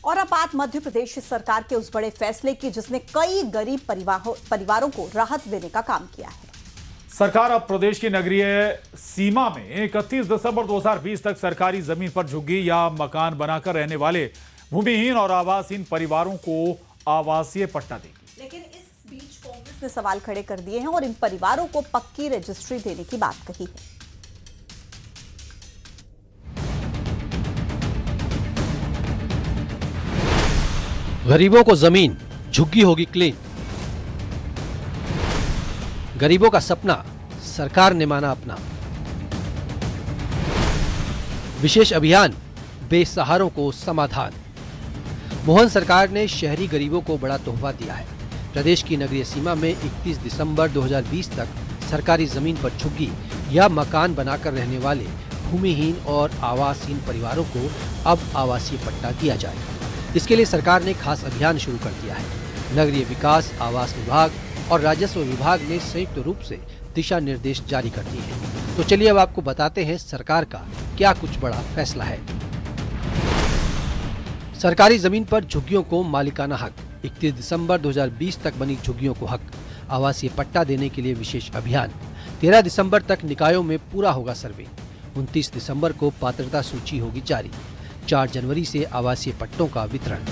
और अब बात मध्य प्रदेश सरकार के उस बड़े फैसले की जिसने कई गरीब परिवारों को राहत देने का काम किया है। सरकार अब प्रदेश की नगरीय सीमा में 31 दिसंबर 2020 तक सरकारी जमीन पर झुग्गी या मकान बनाकर रहने वाले भूमिहीन और आवासहीन परिवारों को आवासीय पट्टा देगी। लेकिन इस बीच कांग्रेस ने सवाल खड़े कर दिए हैं और इन परिवारों को पक्की रजिस्ट्री देने की बात कही है। गरीबों को जमीन, झुग्गी होगी क्लीन। गरीबों का सपना सरकार ने माना अपना। विशेष अभियान, बेसहारों को समाधान। मोहन सरकार ने शहरी गरीबों को बड़ा तोहफा दिया है। प्रदेश की नगरीय सीमा में 31 दिसंबर 2020 तक सरकारी जमीन पर झुग्गी या मकान बनाकर रहने वाले भूमिहीन और आवासहीन परिवारों को अब आवासीय पट्टा दिया जाएगा। इसके लिए सरकार ने खास अभियान शुरू कर दिया है। नगरीय विकास, आवास विभाग और राजस्व विभाग ने संयुक्त रूप से दिशा निर्देश जारी कर दिए हैं। तो चलिए अब आपको बताते हैं सरकार का क्या कुछ बड़ा फैसला है। सरकारी जमीन पर झुग्गियों को मालिकाना हक, 31 दिसंबर 2020 तक बनी झुग्गियों को हक, आवासीय पट्टा देने के लिए विशेष अभियान। 13 दिसंबर तक निकायों में पूरा होगा सर्वे। 29 दिसंबर को पात्रता सूची होगी जारी। 4 जनवरी से आवासीय पट्टों का वितरण।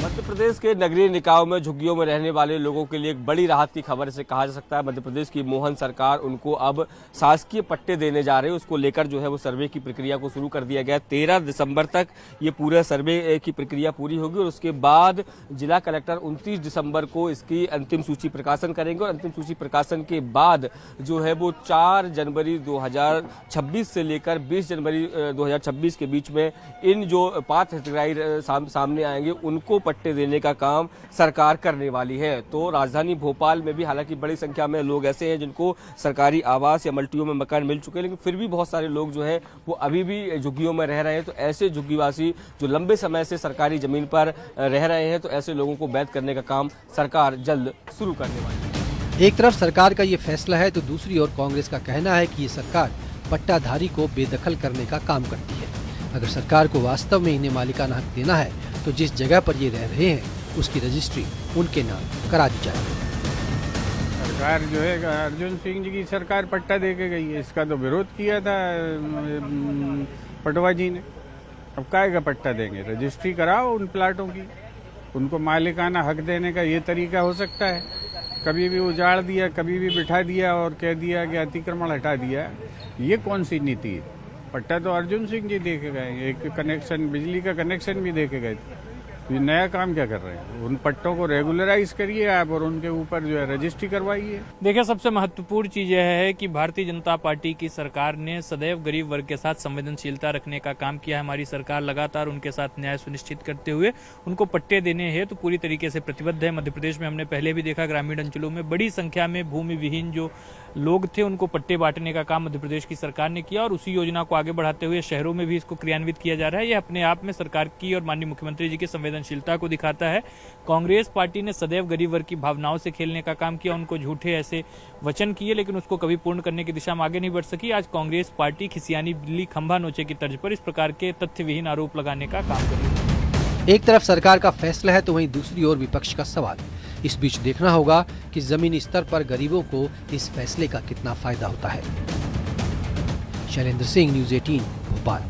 मध्य प्रदेश के नगरीय निकायों में झुग्गियों में रहने वाले लोगों के लिए एक बड़ी राहत की खबर से कहा जा सकता है। मध्य प्रदेश की मोहन सरकार उनको अब शासकीय पट्टे देने जा रहे हैं। उसको लेकर जो है वो सर्वे की प्रक्रिया को शुरू कर दिया गया। 13 दिसंबर तक ये पूरा सर्वे की प्रक्रिया पूरी होगी और उसके बाद जिला कलेक्टर 29 दिसंबर को इसकी अंतिम सूची प्रकाशन करेंगे और अंतिम सूची प्रकाशन के बाद जो है वो 4 जनवरी 2026 से लेकर 20 जनवरी 2026 के बीच में इन जो पात्र हितग्राही सामने आएंगे उनको पट्टे देने का काम सरकार करने वाली है। तो राजधानी भोपाल में भी हालांकि बड़ी संख्या में लोग ऐसे हैं जिनको सरकारी आवास या मल्टियों में मकान मिल चुके हैं, लेकिन फिर भी बहुत सारे लोग जो है वो अभी भी झुग्गियों में रह रहे हैं। तो ऐसे झुग्गीवासी जो लंबे समय से सरकारी जमीन पर रह रहे हैं, तो ऐसे लोगों को वैध करने का काम सरकार जल्द शुरू करने वाली है। एक तरफ सरकार का ये फैसला है तो दूसरी ओर कांग्रेस का कहना है कि ये सरकार पट्टाधारी को बेदखल करने का काम करती है। अगर सरकार को वास्तव में इन्हें मालिकाना हक देना है तो जिस जगह पर ये रह रहे हैं उसकी रजिस्ट्री उनके नाम करा दी जाए। सरकार जो है अर्जुन सिंह जी की सरकार पट्टा दे के गई है। इसका तो विरोध किया था पटवा जी ने। अब काहे का पट्टा देंगे? रजिस्ट्री कराओ उन प्लाटों की। उनको मालिकाना हक देने का ये तरीका हो सकता है? कभी भी उजाड़ दिया, कभी भी बिठा दिया और कह दिया कि अतिक्रमण हटा दिया। ये कौन सी नीति है? पट्टा तो अर्जुन सिंह जी दे के गए। एक कनेक्शन, बिजली का कनेक्शन भी दे के गए। ये नया काम क्या कर रहे हैं? उन पट्टों को रेगुलराइज करिए आप और उनके ऊपर जो है रजिस्ट्री करवाइए। देखिए, सबसे महत्वपूर्ण चीज यह है कि भारतीय जनता पार्टी की सरकार ने सदैव गरीब वर्ग के साथ संवेदनशीलता रखने का काम किया है। हमारी सरकार लगातार उनके साथ न्याय सुनिश्चित करते हुए उनको पट्टे देने हैं तो पूरी तरीके से प्रतिबद्ध है। मध्य प्रदेश में हमने पहले भी देखा, ग्रामीण अंचलों में बड़ी संख्या में भूमि विहीन जो लोग थे उनको पट्टे बांटने का काम मध्य प्रदेश की सरकार ने किया और उसी योजना को आगे बढ़ाते हुए शहरों में भी इसको क्रियान्वित किया जा रहा है। यह अपने आप में सरकार की और माननीय मुख्यमंत्री जी की संवेदनशीलता को दिखाता है। कांग्रेस पार्टी ने सदैव गरीब वर्ग की भावनाओं से खेलने का काम किया, उनको झूठे ऐसे वचन किए लेकिन उसको कभी पूर्ण करने की दिशा में आगे नहीं बढ़ सकी। आज कांग्रेस पार्टी खिसियानी बिल्ली खंभा नोचे की तर्ज पर इस प्रकार के तथ्यविहीन आरोप लगाने का काम कर रही है। एक तरफ सरकार का फैसला है तो वहीं दूसरी ओर विपक्ष का सवाल। इस बीच देखना होगा कि जमीनी स्तर पर गरीबों को इस फैसले का कितना फायदा होता है। शैलेंद्र सिंह, न्यूज़ 18 भोपाल।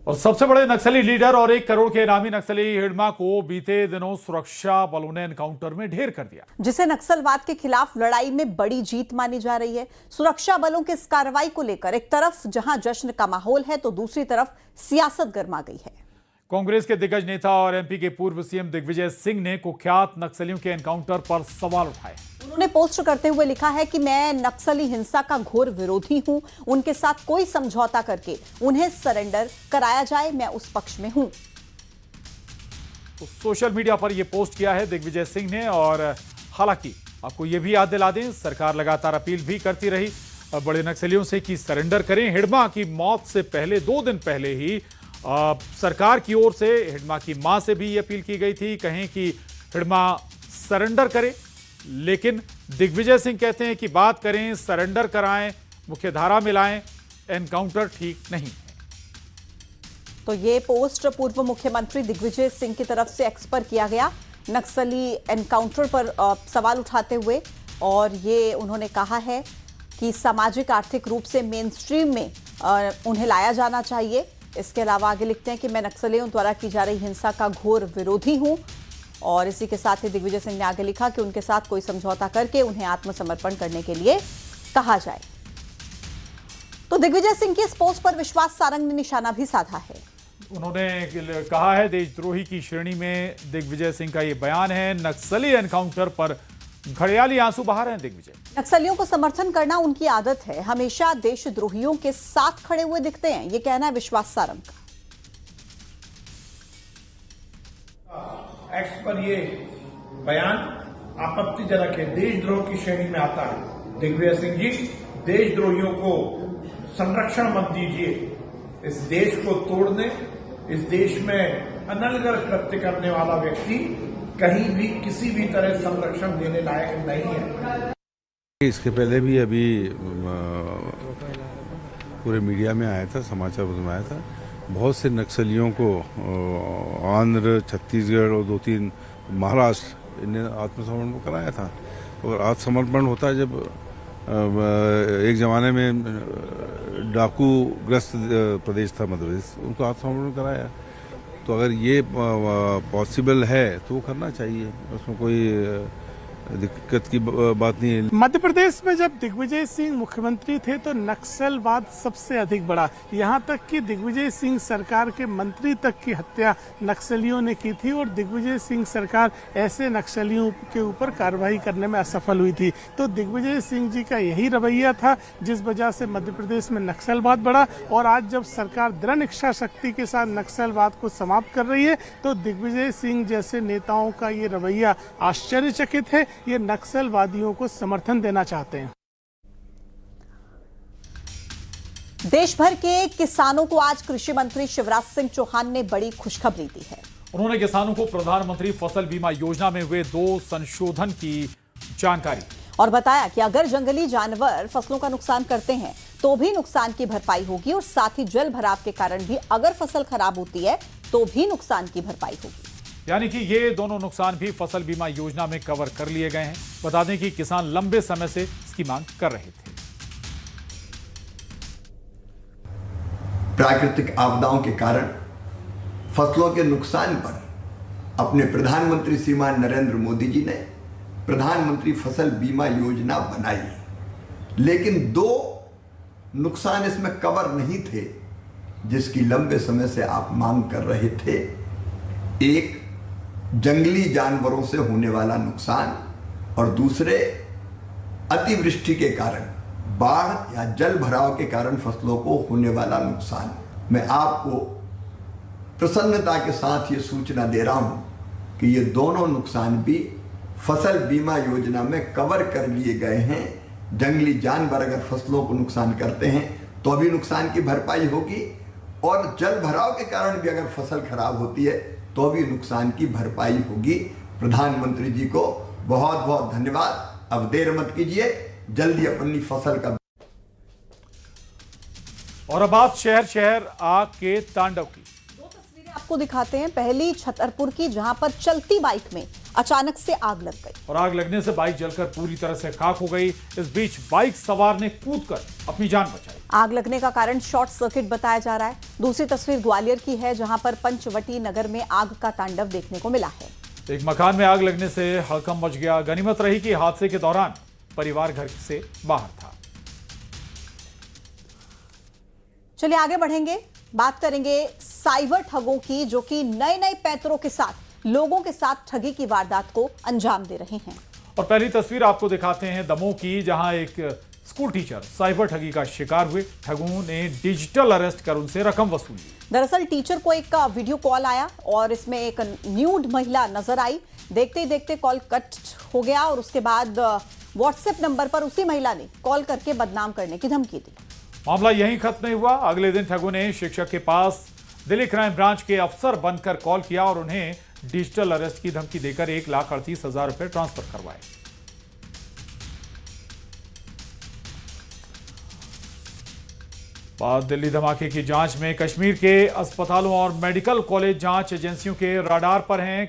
और सबसे बड़े नक्सली लीडर और 1 करोड़ के इनामी नक्सली हिडमा को बीते दिनों सुरक्षा बलों ने एनकाउंटर में ढेर कर दिया, जिसे नक्सलवाद के खिलाफ लड़ाई में बड़ी जीत मानी जा रही है। सुरक्षा बलों की इस कार्रवाई को लेकर एक तरफ जहां जश्न का माहौल है तो दूसरी तरफ सियासत गर्मा गई है। कांग्रेस के दिग्गज नेता और एमपी के पूर्व सीएम दिग्विजय सिंह ने कुख्यात नक्सलियों के एनकाउंटर पर सवाल उठाए। उन्होंने पोस्ट करते हुए लिखा है कि मैं नक्सली हिंसा का घोर विरोधी हूं। उनके साथ कोई समझौता करके उन्हें सरेंडर कराया जाए, मैं उस पक्ष में हूं। तो सोशल मीडिया पर यह पोस्ट किया है दिग्विजय सिंह ने। और हालांकि आपको यह भी याद दिला दें, सरकार लगातार अपील भी करती रही बड़े नक्सलियों से कि सरेंडर करें। हिडमा की मौत से पहले 2 दिन पहले ही सरकार की ओर से हिडमा की मां से भी ये अपील की गई थी, कहें कि हिडमा सरेंडर करे। लेकिन दिग्विजय सिंह कहते हैं कि बात करें, सरेंडर कराएं, मुख्यधारा में लाएं, एनकाउंटर ठीक नहीं है। तो ये पोस्ट पूर्व मुख्यमंत्री दिग्विजय सिंह की तरफ से एक्स पर किया गया नक्सली एनकाउंटर पर सवाल उठाते हुए, और ये उन्होंने कहा है कि सामाजिक आर्थिक रूप से मेन स्ट्रीम में उन्हें लाया जाना चाहिए। इसके अलावा आगे लिखते हैं कि मैं नक्सलियों द्वारा की जा रही हिंसा का घोर विरोधी हूं, और इसी के साथ ही दिग्विजय सिंह ने आगे लिखा कि उनके साथ कोई समझौता करके उन्हें आत्मसमर्पण करने के लिए कहा जाए। तो दिग्विजय सिंह की इस पोस्ट पर विश्वास सारंग ने निशाना भी साधा है। उन्होंने कहा है देशद्रोही की श्रेणी में दिग्विजय सिंह का ये बयान है। नक्सली एनकाउंटर पर घड़ियाली आंसू बहा रहे हैं दिग्विजय। नक्सलियों को समर्थन करना उनकी आदत है, हमेशा देशद्रोहियों के साथ खड़े हुए दिखते हैं, ये कहना है विश्वास सारंग का। एक्स पर ये बयान आपत्तिजनक है, देशद्रोह की श्रेणी में आता है। दिग्विजय सिंह जी, देशद्रोहियों को संरक्षण मत दीजिए। इस देश को तोड़ने, इस देश में अनलगर कृत्य करने वाला व्यक्ति कहीं भी किसी भी तरह संरक्षण देने लायक नहीं है। इसके पहले भी अभी पूरे मीडिया में आया था, समाचार पत्र में आया था, बहुत से नक्सलियों को आंध्र, छत्तीसगढ़ और 2-3 महाराष्ट्र इन्हें आत्मसमर्पण कराया था। और आत्मसमर्पण होता है जब एक जमाने में डाकू ग्रस्त प्रदेश था मध्य प्रदेश, उनको आत्मसमर्पण कराया। तो अगर ये पॉसिबल है तो वो करना चाहिए, उसमें कोई दिक्कत की बात नहीं है। मध्य प्रदेश में जब दिग्विजय सिंह मुख्यमंत्री थे तो नक्सलवाद सबसे अधिक बढ़ा, यहाँ तक कि दिग्विजय सिंह सरकार के मंत्री तक की हत्या नक्सलियों ने की थी, और दिग्विजय सिंह सरकार ऐसे नक्सलियों के ऊपर कार्रवाई करने में असफल हुई थी। तो दिग्विजय सिंह जी का यही रवैया था जिस वजह से मध्य प्रदेश में नक्सलवाद बढ़ा, और आज जब सरकार दृढ़ इच्छा शक्ति के साथ नक्सलवाद को समाप्त कर रही है तो दिग्विजय सिंह जैसे नेताओं का ये रवैया आश्चर्यचकित है। ये नक्सलवादियों को समर्थन देना चाहते हैं। देश भर के किसानों को आज कृषि मंत्री शिवराज सिंह चौहान ने बड़ी खुशखबरी दी है। उन्होंने किसानों को प्रधानमंत्री फसल बीमा योजना में हुए 2 संशोधन की जानकारी और बताया कि अगर जंगली जानवर फसलों का नुकसान करते हैं तो भी नुकसान की भरपाई होगी, और साथ ही जल भराव के कारण भी अगर फसल खराब होती है तो भी नुकसान की भरपाई होगी। यानी कि ये दोनों नुकसान भी फसल बीमा योजना में कवर कर लिए गए हैं। बता दें कि किसान लंबे समय से इसकी मांग कर रहे थे। प्राकृतिक आपदाओं के कारण फसलों के नुकसान पर अपने प्रधानमंत्री श्रीमान नरेंद्र मोदी जी ने प्रधानमंत्री फसल बीमा योजना बनाई, लेकिन 2 नुकसान इसमें कवर नहीं थे जिसकी लंबे समय से आप मांग कर रहे थे। एक, जंगली जानवरों से होने वाला नुकसान, और दूसरे, अतिवृष्टि के कारण, बाढ़ या जल भराव के कारण फसलों को होने वाला नुकसान। मैं आपको प्रसन्नता के साथ ये सूचना दे रहा हूं कि ये दोनों नुकसान भी फसल बीमा योजना में कवर कर लिए गए हैं। जंगली जानवर अगर फसलों को नुकसान करते हैं तो भी नुकसान की भरपाई होगी, और जल भराव के कारण भी अगर फसल खराब होती है तो भी नुकसान की भरपाई होगी। प्रधानमंत्री जी को बहुत बहुत धन्यवाद। अब देर मत कीजिए, जल्दी अपनी फसल का। और अब बात शहर शहर आग के तांडव की। 2 तस्वीरें आपको दिखाते हैं। पहली छतरपुर की, जहां पर चलती बाइक में अचानक से आग लग गई, और आग लगने से बाइक जलकर पूरी तरह से खाक हो गई। इस बीच बाइक सवार ने कूदकर अपनी जान बचाई। आग लगने का कारण शॉर्ट सर्किट बताया जा रहा है। दूसरी तस्वीर ग्वालियर की है, जहां पर पंचवटी नगर में आग का तांडव देखने को मिला है। एक मकान में आग लगने से हड़कंप मच गया। गनीमत रही कि हादसे के दौरान परिवार घर से बाहर था। चलिए आगे बढ़ेंगे, बात करेंगे साइबर ठगों की, जो कि नए नए पैतरों के साथ लोगों के साथ ठगी की वारदात को अंजाम दे रहे हैं। और पहली तस्वीर आपको दिखाते हैं दमोह की, जहां एक स्कूल टीचर साइबर ठगी का शिकार हुए। ठगों ने डिजिटल अरेस्ट कर उनसे रकम वसूली। दरअसल टीचर को एक वीडियो कॉल आया और इसमें एक न्यूड महिला नजर आई। देखते ही देखते कॉल कट हो गया, और उसके बाद व्हाट्सएप नंबर पर उसी महिला ने कॉल करके बदनाम करने की धमकी दी। मामला यहीं खत्म नहीं हुआ। अगले दिन ठगों ने शिक्षक के पास दिल्ली क्राइम ब्रांच के अफसर बनकर कॉल किया और उन्हें डिजिटल अरेस्ट की धमकी देकर 1,38,000 रुपए ट्रांसफर करवाए। और दिल्ली धमाके की जांच में कश्मीर के अस्पतालों और मेडिकल कॉलेज जांच एजेंसियों के रडार पर हैं।